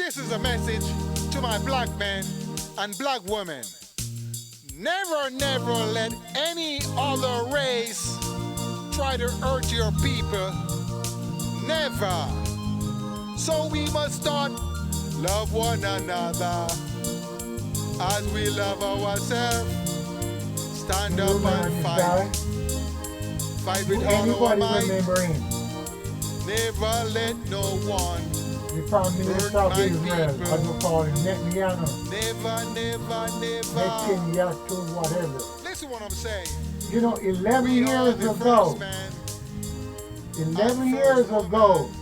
This is a message to my black men and black women. Never, never let any other race try to hurt your people. Never. So we must start love one another as we love ourselves. Stand Do you up remember and this fight. guy? Fight Do with all our anybody might. remember him? Never let no one The Prime hurt Minister of my Israel, people. as we call him, Netanyahu, Never, never, never. Netanyahu, whatever. Listen what I'm saying. You know, 11 We are years the ago, first man. 11 and years first ago, woman.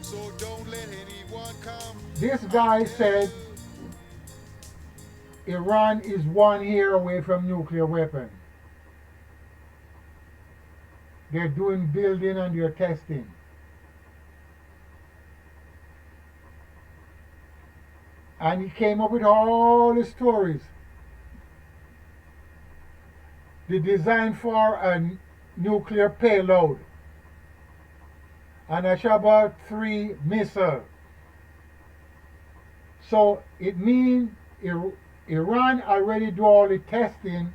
So don't let anyone come this guy and said Iran is 1 year away from nuclear weapon. They're doing building and they're testing. And he came up with all the stories. The design for a nuclear payload and a Shabat 3 missile. So it means Iran already do all the testing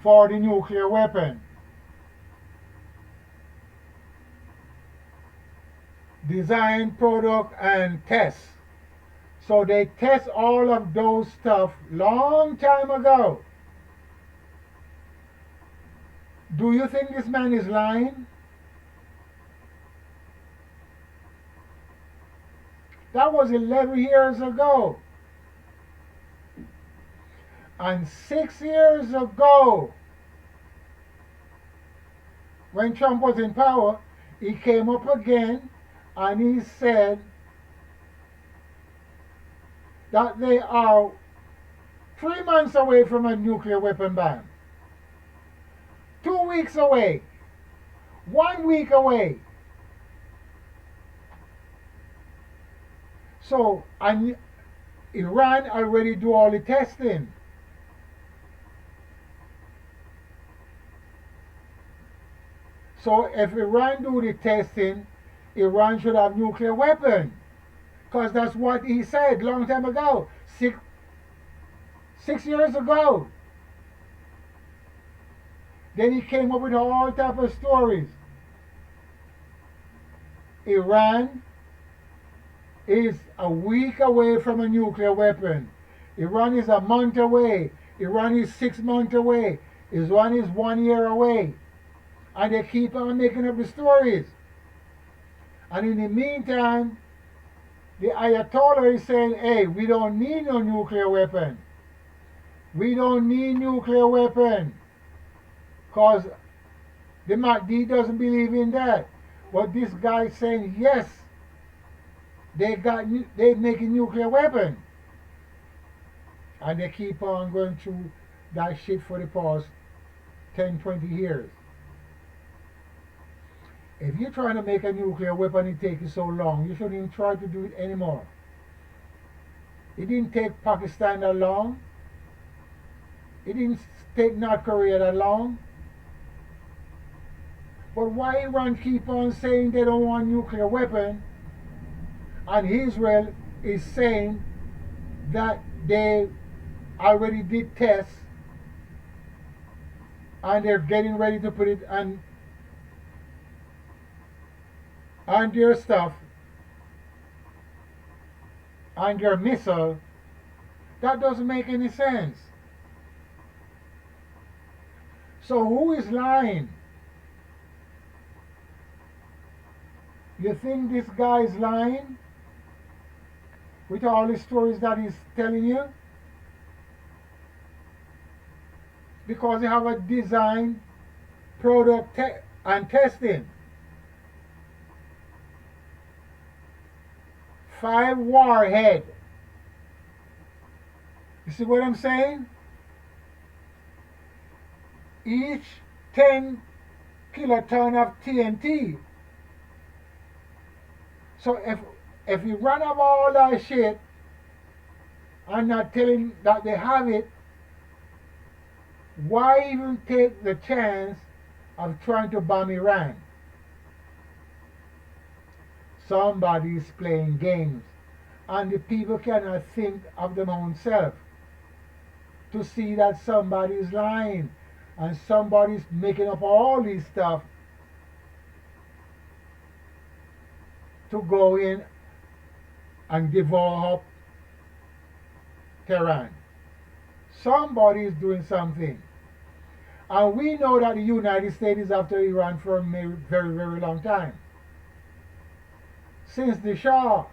for the nuclear weapon. Design, product, and test. So they test all of those stuff long time ago. Do you think this man is lying? That was 11 years ago. And 6 years ago, when Trump was in power, he came up again and he said that they are 3 months away from a nuclear weapon ban. 2 weeks away. 1 week away. So, and Iran already do all the testing. So if Iran do the testing, Iran should have nuclear weapon. Because that's what he said long time ago. Six years ago. Then he came up with all type of stories. Iran is a week away from a nuclear weapon. Iran is a month away. Iran is 6 months away. Iran is 1 year away. And they keep on making up the stories. And in the meantime, the Ayatollah is saying, hey, we don't need no nuclear weapon. We don't need nuclear weapon. Because the Mahdi doesn't believe in that. But this guy is saying, yes, they making nuclear weapon. And they keep on going through that shit for the past 10, 20 years. If you're trying to make a nuclear weapon, it takes you so long, you shouldn't even try to do it anymore. It didn't take Pakistan that long. It didn't take North Korea that long. But why Iran keep on saying they don't want nuclear weapon, and Israel is saying that they already did tests and they're getting ready to put it on their stuff, on their missile? That doesn't make any sense. So who is lying? You think this guy is lying with all the stories that he's telling you? Because they have a design, product, and testing. 5 warhead. You see what I'm saying? Each 10 kiloton of TNT. So if you run up all that shit and not telling that they have it, why even take the chance of trying to bomb Iran? Somebody's playing games. And the people cannot think of their own self to see that somebody's lying and somebody's making up all these stuff to go in and devour up Tehran. Somebody is doing something. And we know that the United States is after Iran for a very, very long time. Since the Shah.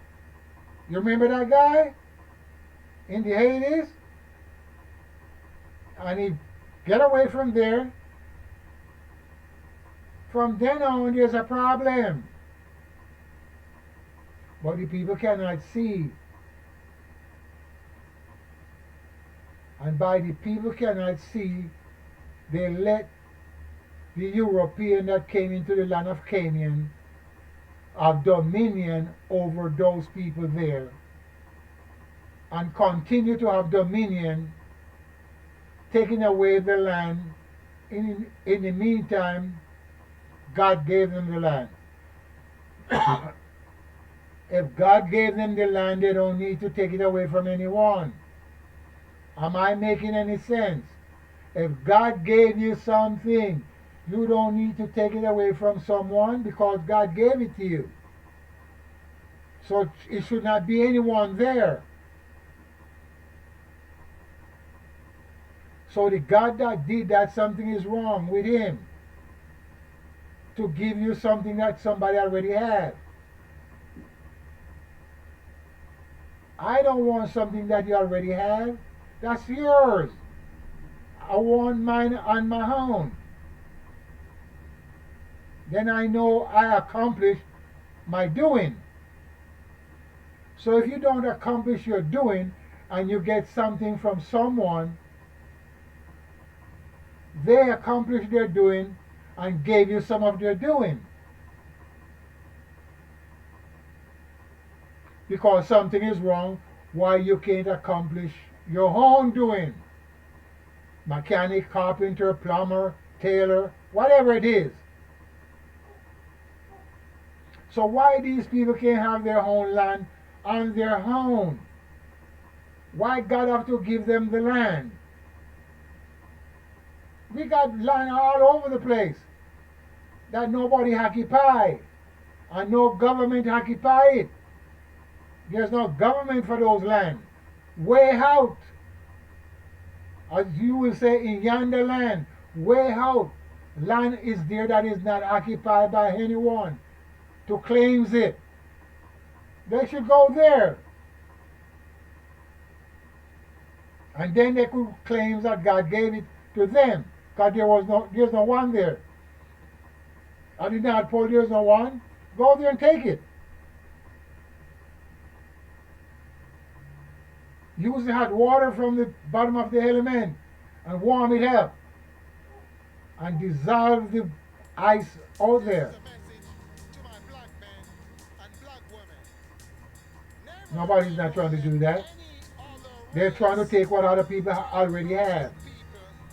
You remember that guy? In the 80s? And he get away from there. From then on, there's a problem. But the people cannot see. And by the people cannot see, they let the European that came into the land of Canaan have dominion over those people there. And continue to have dominion, taking away the land. In the meantime, God gave them the land. If God gave them the land, they don't need to take it away from anyone. Am I making any sense? If God gave you something, you don't need to take it away from someone because God gave it to you. So it should not be anyone there. So the God that did that, something is wrong with him. To give you something that somebody already has. I don't want something that you already have. That's yours. I want mine on my own. Then I know I accomplished my doing. So if you don't accomplish your doing and you get something from someone, they accomplished their doing and gave you some of their doing. Because something is wrong, why you can't accomplish your own doing. Mechanic, carpenter, plumber, tailor, whatever it is. So why these people can't have their own land on their own? Why God have to give them the land? We got land all over the place that nobody occupy and no government occupy it. There's no government for those lands. Way out. As you will say in yonder land, way out. Land is there that is not occupied by anyone to claims it. They should go there. And then they could claim that God gave it to them. Because there's no one there. I did not pull, there's no one. Go there and take it. Use the hot water from the bottom of the element and warm it up. And dissolve the ice out there. Nobody's not trying to do that. They're trying to take what other people already have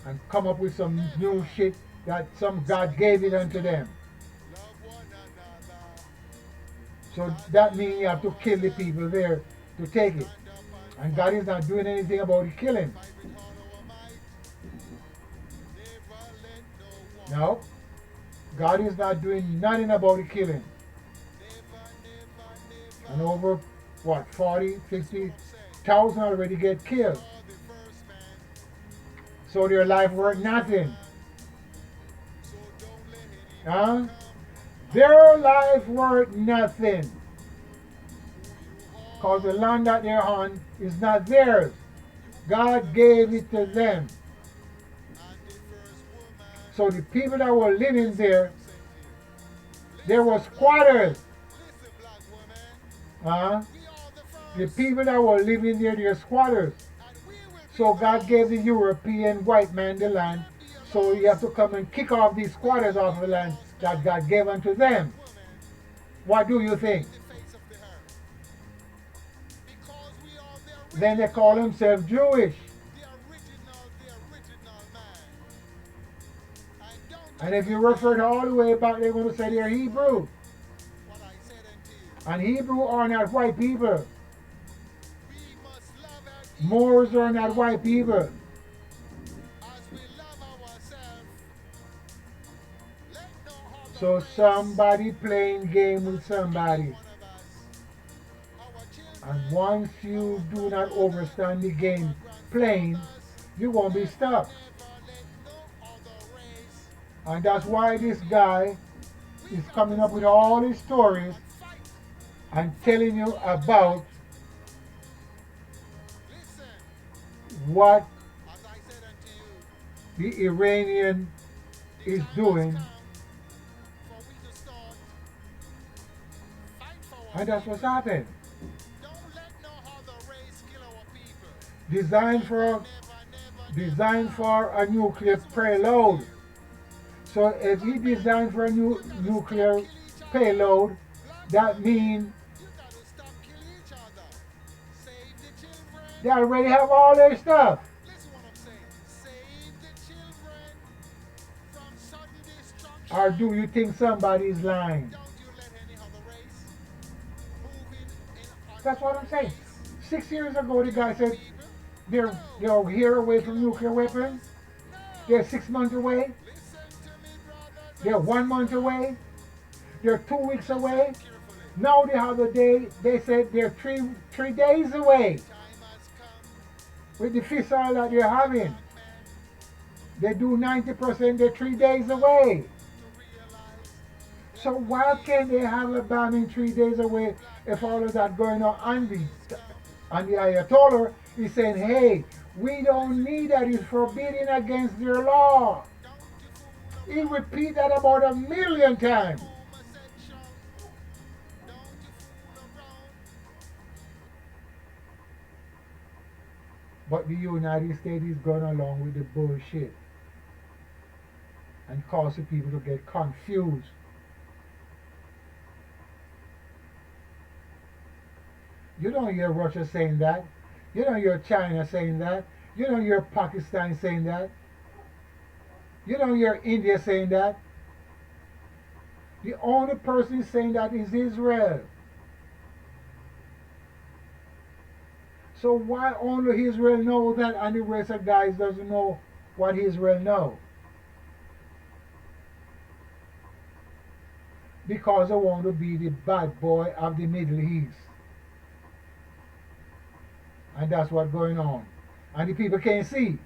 and come up with some new shit that some God gave it unto them. So that means you have to kill the people there to take it. And God is not doing anything about the killing. No. God is not doing nothing about the killing. And over, what, 40, 50,000 already get killed. So their life worth nothing. Huh? Their life worth nothing. Because the land that they're on is not theirs. God gave it to them. So the people that were living there were squatters. The people that were living there, they're squatters. So God gave the European white man the land. So you have to come and kick off these squatters off the land that God gave unto them. What do you think? Then they call themselves Jewish. And if you refer to all the way back, they're going to say they're Hebrew. And Hebrew are not white people. We must love our Moors neighbor are not white people. as we love ourselves. Let no other So race somebody playing game with control any somebody. one of us. Our And children, once you our do not grandmother, understand the our game playing, grandfathers. you're going to be Never, stuck. never let no other race And that's why control this any. guy We is got coming to up with stand all up these stories and fight. and Fight telling you till you die. about Listen, what as I said unto you, the Iranian the is time has doing. come for we to start fight for our And that's what's people. happened. Don't let no other race kill our people. Designed Never, for never, never, designed never. for a nuclear This is what I'm payload. saying. So if he Black men, designed for a you new gotta stop nuclear killing each other. payload, Black that women, means you gotta stop killing each other. Save the children. they already have all their stuff. Listen what I'm saying. Save the children from sudden Or destruction. do you think somebody is lying? Don't you let any other race move in on That's what I'm our saying. race. 6 years ago, the Kill guy our said people. they're No. they're a year away Kill from nuclear our weapons. mothers. They're No. 6 months away. Listen to me, brothers They're and 1 month sisters. away. They're 2 weeks Listen away. carefully. Now the other day they said they're three days The away time has come with the fissile that they're for the having. black man They do 90%. They're 3 days away. to realize So that why we, can't they have a bombing 3 days the away black if all man, of that going on? days come. And the Ayatollah is saying, hey, we don't need that. It's forbidden against their law. Don't you fool He around repeat that about a million with the times. homosexual. Don't you fool around. But the United States is going along with the bullshit and causing people to get confused. You don't hear Russia saying that. You don't hear China saying that. You don't hear Pakistan saying that. You don't hear India saying that. The only person saying that is Israel. So why only Israel know that and the rest of guys doesn't know what Israel know? Because they want to be the bad boy of the Middle East. And that's what's going on. And the people can't see.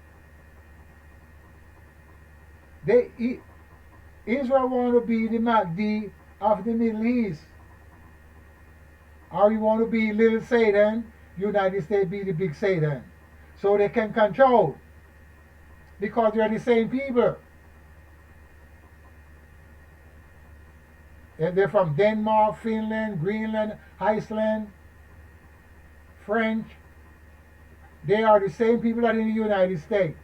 Israel want to be the Mahdi of the Middle East. Or you want to be little Satan, United States be the big Satan. So they can control. Because they're the same people. If they're from Denmark, Finland, Greenland, Iceland, French, they are the same people that in the United States.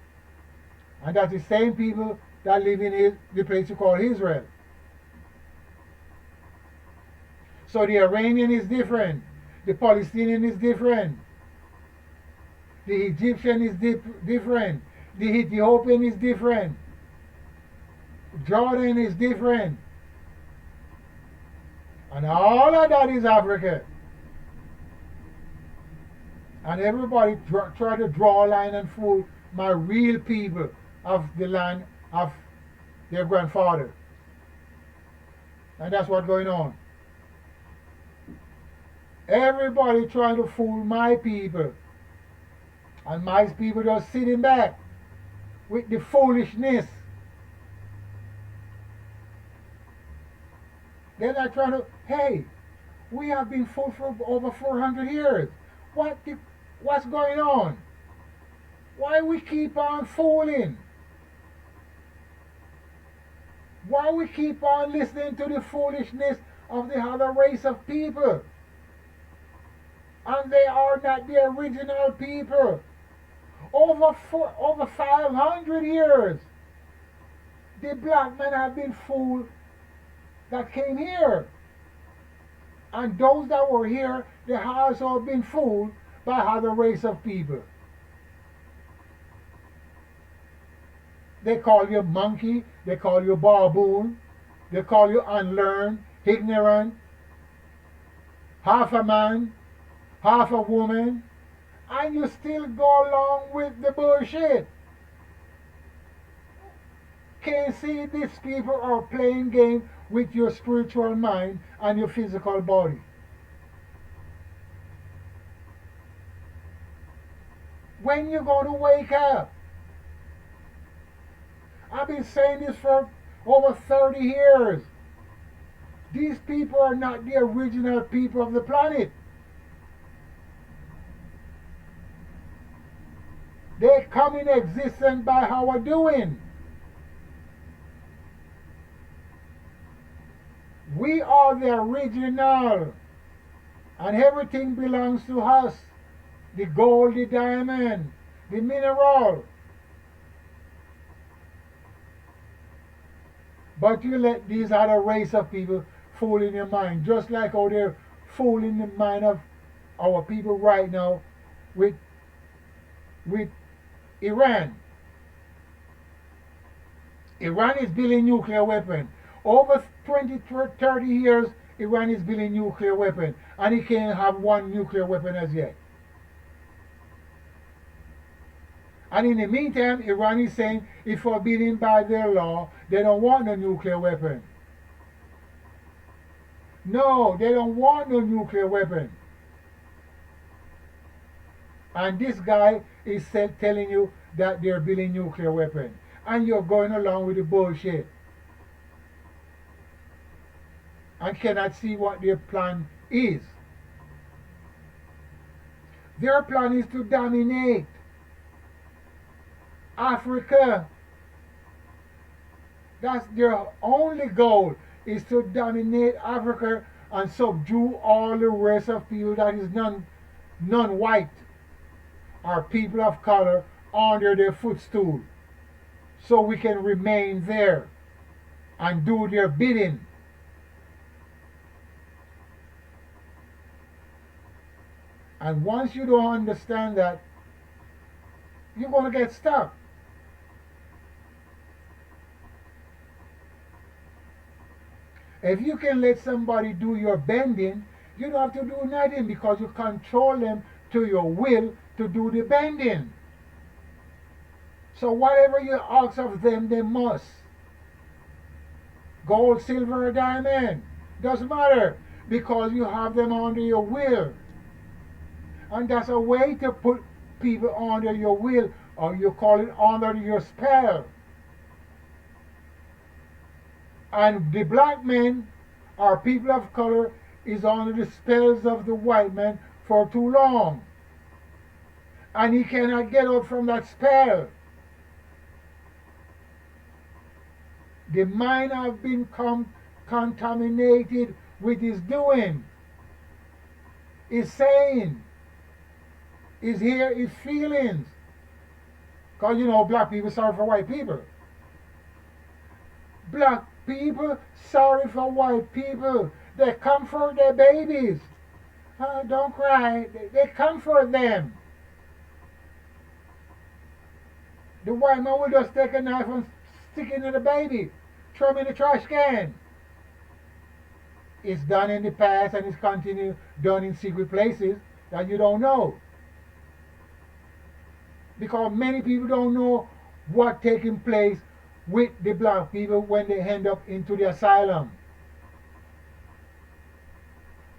And that's the same people that live in the place you call Israel. So the Iranian is different. The Palestinian is different. The Egyptian is different. The Ethiopian is different. Jordan is different. And all of that is Africa. And everybody try to draw a line and fool my real people of the land of their grandfather. And that's what's going on. Everybody trying to fool my people. And my people just sitting back with the foolishness. They're not trying to, hey, we have been fooled for over 400 years. What's going on? Why we keep on fooling? Why we keep on listening to the foolishness of the other race of people? And they are not the original people. Over 500 years, the black men have been fooled that came here. And those that were here, they have also been fooled by other race of people. They call you monkey, they call you baboon, they call you unlearned, ignorant. half a man, half a woman, and you still go along with the bullshit. Can you see these people are playing game with your spiritual mind and your physical body? When you going to wake up? I've been saying this for over 30 years. These people are not the original people of the planet. They come in existence by our doing. We are the original, and everything belongs to us. The gold, the diamond, the mineral. But you let these other race of people fool in your mind, just like how they're fooling the mind of our people right now with Iran. Iran is building nuclear weapons. Over 20, 30 years, Iran is building nuclear weapons, and it can't have one nuclear weapon as yet. And in the meantime, Iran is saying it's forbidden by their law. They don't want no nuclear weapon. No, they don't want no nuclear weapon. And this guy is telling you that they're building nuclear weapons. And you're going along with the bullshit. And cannot see what their plan is. Their plan is to dominate Africa. That's their only goal, is to dominate Africa and subdue all the rest of people that is non-white or people of color under their footstool, so we can remain there and do their bidding. And once you don't understand that, you're going to get stuck. If you can let somebody do your bending, you don't have to do nothing, because you control them to your will to do the bending. So whatever you ask of them, they must. Gold, silver, diamond, doesn't matter, because you have them under your will. And that's a way to put people under your will, or you call it under your spell. And the black men or people of color is under the spells of the white man for too long. And he cannot get out from that spell. The mind has been contaminated with his doing, his saying, his here, his feelings. Because you know, black people sorry for white people. Black people sorry for white people. They comfort their babies. Oh, don't cry. They comfort them. The white man will just take a knife and stick it in the baby, throw him in the trash can. It's done in the past, and it's continued done in secret places that you don't know. Because many people don't know what's taking place with the black people when they end up into the asylum.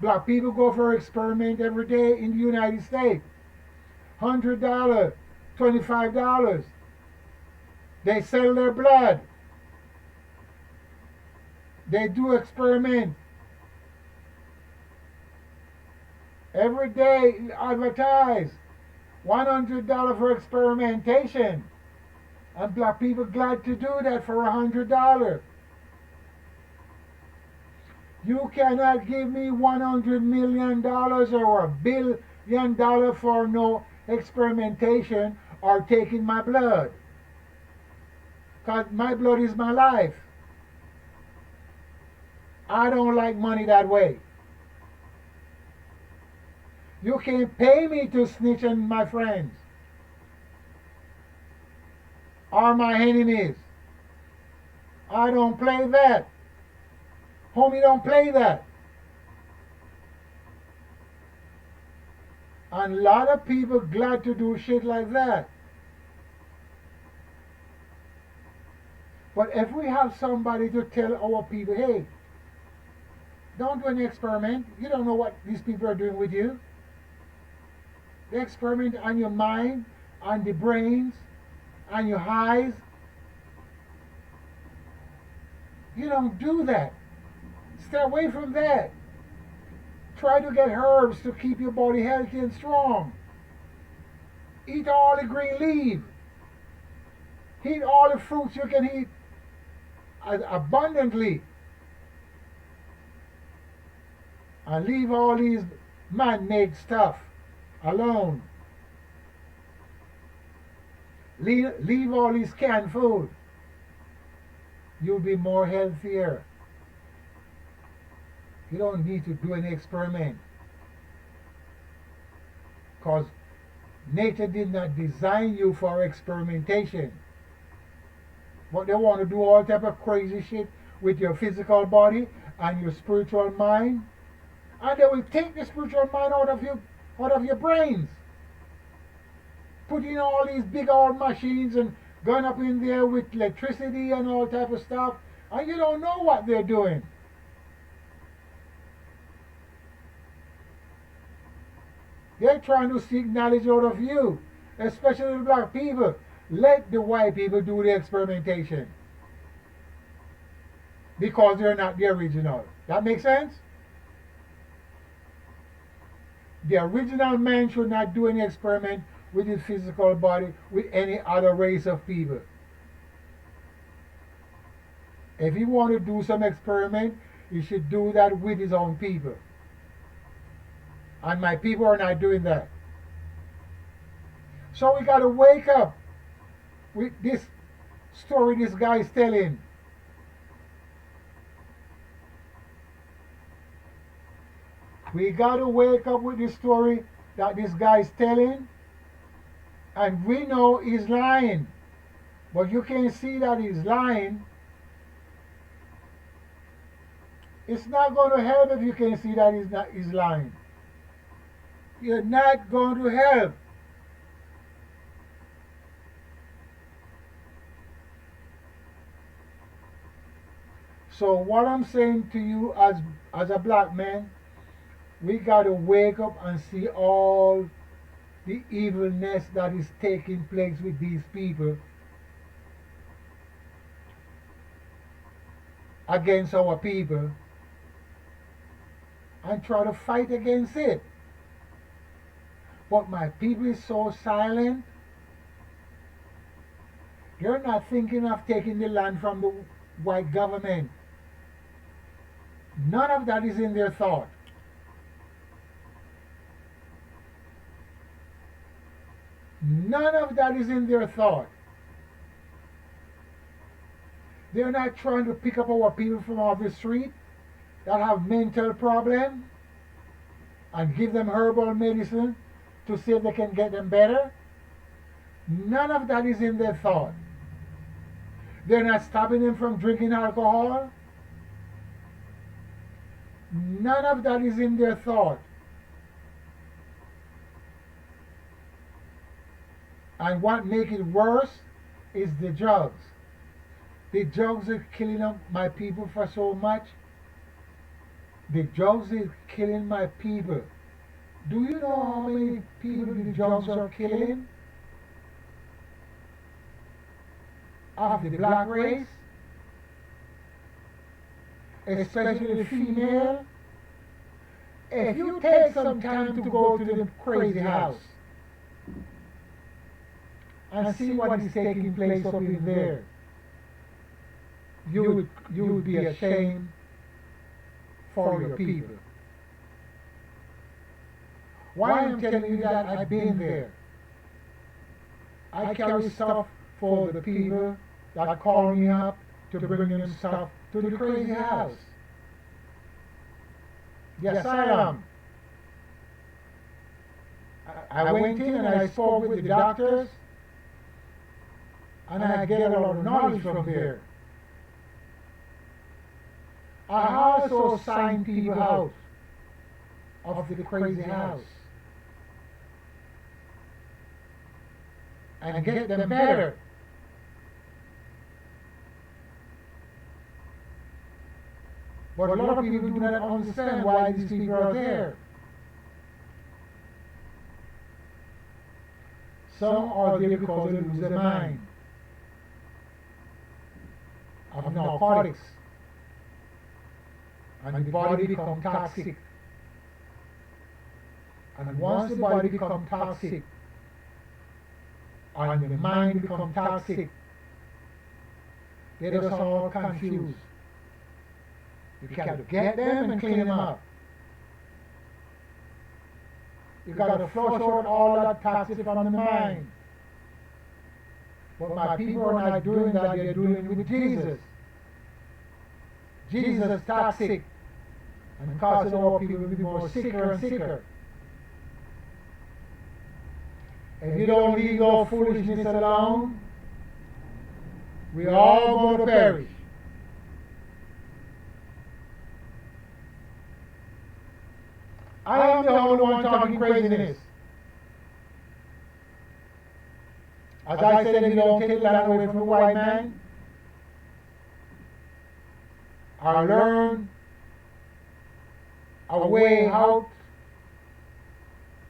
Black people go for experiment every day in the United States. $100, $25. They sell their blood. They do experiment. Every day advertise $100 for experimentation. And black people glad to do that for $100. You cannot give me $100 million or $1 billion for no experimentation or taking my blood. Because my blood is my life. I don't like money that way. You can't pay me to snitch on my friends or my enemies. I don't play that. Homie, don't play that. And a lot of people glad to do shit like that. But if we have somebody to tell our people, hey, don't do an experiment. You don't know what these people are doing with you. They experiment on your mind, on the brains, on your eyes. You don't do that. Stay away from that. Try to get herbs to keep your body healthy and strong. Eat all the green leaf. Eat all the fruits you can eat abundantly. And leave all these man-made stuff alone. Leave all this canned food. You'll be more healthier. You don't need to do an experiment. Because nature did not design you for experimentation. But they want to do all type of crazy shit with your physical body and your spiritual mind. And they will take the spiritual mind out of your brains. Put in all these big old machines and going up in there with electricity and all type of stuff. And you don't know what they're doing. They're trying to seek knowledge out of you, especially the black people. Let the white people do the experimentation. Because they're not the original. That makes sense? The original man should not do any experiment with his physical body with any other race of people. If he want to do some experiment, he should do that with his own people. And my people are not doing that. So we got to wake up with this story this guy is telling. We got to wake up with this story that this guy is telling. And we know he's lying. But you can see that he's lying. It's not going to help if you can see that he's lying. You're not going to help. So what I'm saying to you as a black man, we got to wake up and see all the evilness that is taking place with these people against our people and try to fight against it. But my people is so silent. They're not thinking of taking the land from the white government. None of that is in their thought. None of that is in their thought. They're not trying to pick up our people from off the street that have mental problems and give them herbal medicine to see if they can get them better. None of that is in their thought. They're not stopping them from drinking alcohol. None of that is in their thought. And what makes it worse is the drugs. The drugs are killing my people for so much. The drugs is killing my people. Do you know how many people the drugs are killing? Of the black race? Especially the female. If you take some time to go to the crazy house and see what is taking place up in there, you would be ashamed for your people. Why I'm telling you that? I've been there. I carry stuff for the people that call me up to bring them stuff to the crazy house. Yes, I am. I went in and I spoke with the doctors, and I get a lot of knowledge from there. I also signed people out of the crazy house. and get them better. But a lot of people do not understand why these people are there. Some are there because they lose their mind of narcotics. And the body becomes toxic. And once the body becomes toxic, and the mind becomes toxic, they just all confused. You got to get them and clean them up. You got to flush out all that toxic from the mind. But my people are not doing that, they're doing it with Jesus. Jesus is toxic and causing our people to be more sicker and sicker. If you don't leave our foolishness alone, we all going to perish. I am the only one talking craziness. As I said, if you don't take the land away from the white man, I learn a way out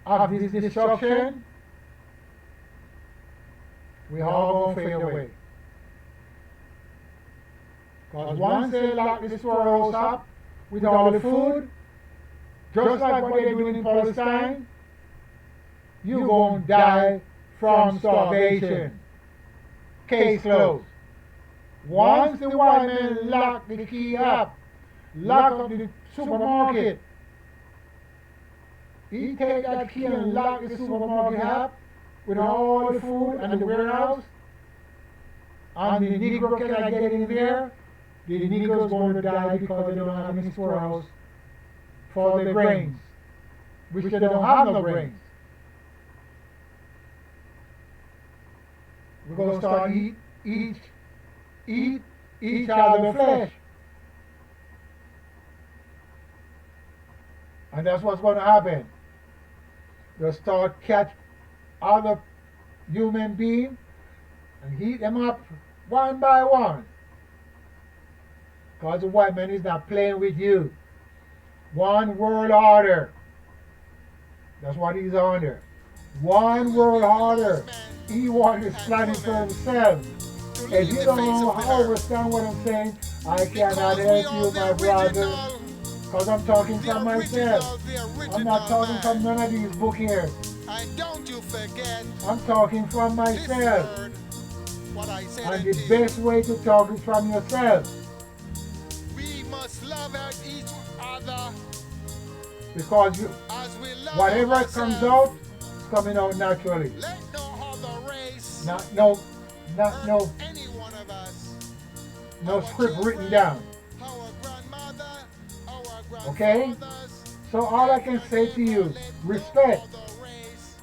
of this destruction, we all going to fade away. Because once they lock the storehouse up with all the food, just like what they're doing in Palestine, you're going to die from starvation. Case closed. Once the white man lock the key up, lock up the supermarket, he take that key and lock the supermarket up with all the food and the warehouse, and the Negro cannot get in there, the Negro's going to die because they don't have any storehouse for their grains, which they don't have no grains. We're going to start eat each other's flesh. And that's what's going to happen. They'll start catch other human beings and heat them up one by one. Because the white man is not playing with you. One world order. That's what he's under. One world order. He wants his planet for himself. If you don't understand what I'm saying, I cannot help you, my brother. Because I'm talking from myself. I'm not talking from none of these books here. And don't you forget, I'm talking from myself. And the indeed. best way to talk is from yourself. We must love each other Because as we love whatever ourselves. comes out, it's coming out naturally. Let no other race, Not any one of us, no our script written children, down. our grandmother, our Okay? grandfathers, So all I can say to you, let no respect. other race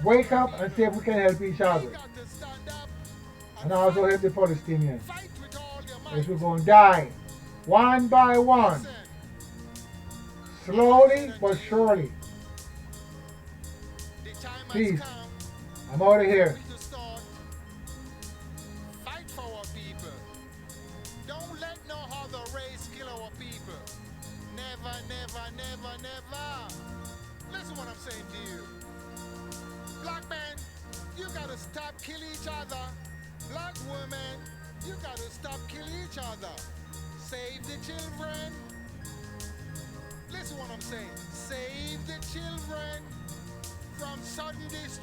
Wake up and see if we can help each other. You got to stand up And also help the Palestinians. fight with all your might. Because we're going to die. One by one. Listen, Slowly but surely. the time Peace. has come I'm out of here. to start. Fight for our people. Don't let no other race kill our people. Never, never, never, never. Listen what I'm saying to you. Black man, you gotta stop killing each other. Black women, you gotta stop killing each other. Save the children. Listen what I'm saying. Save the children from sudden destruction.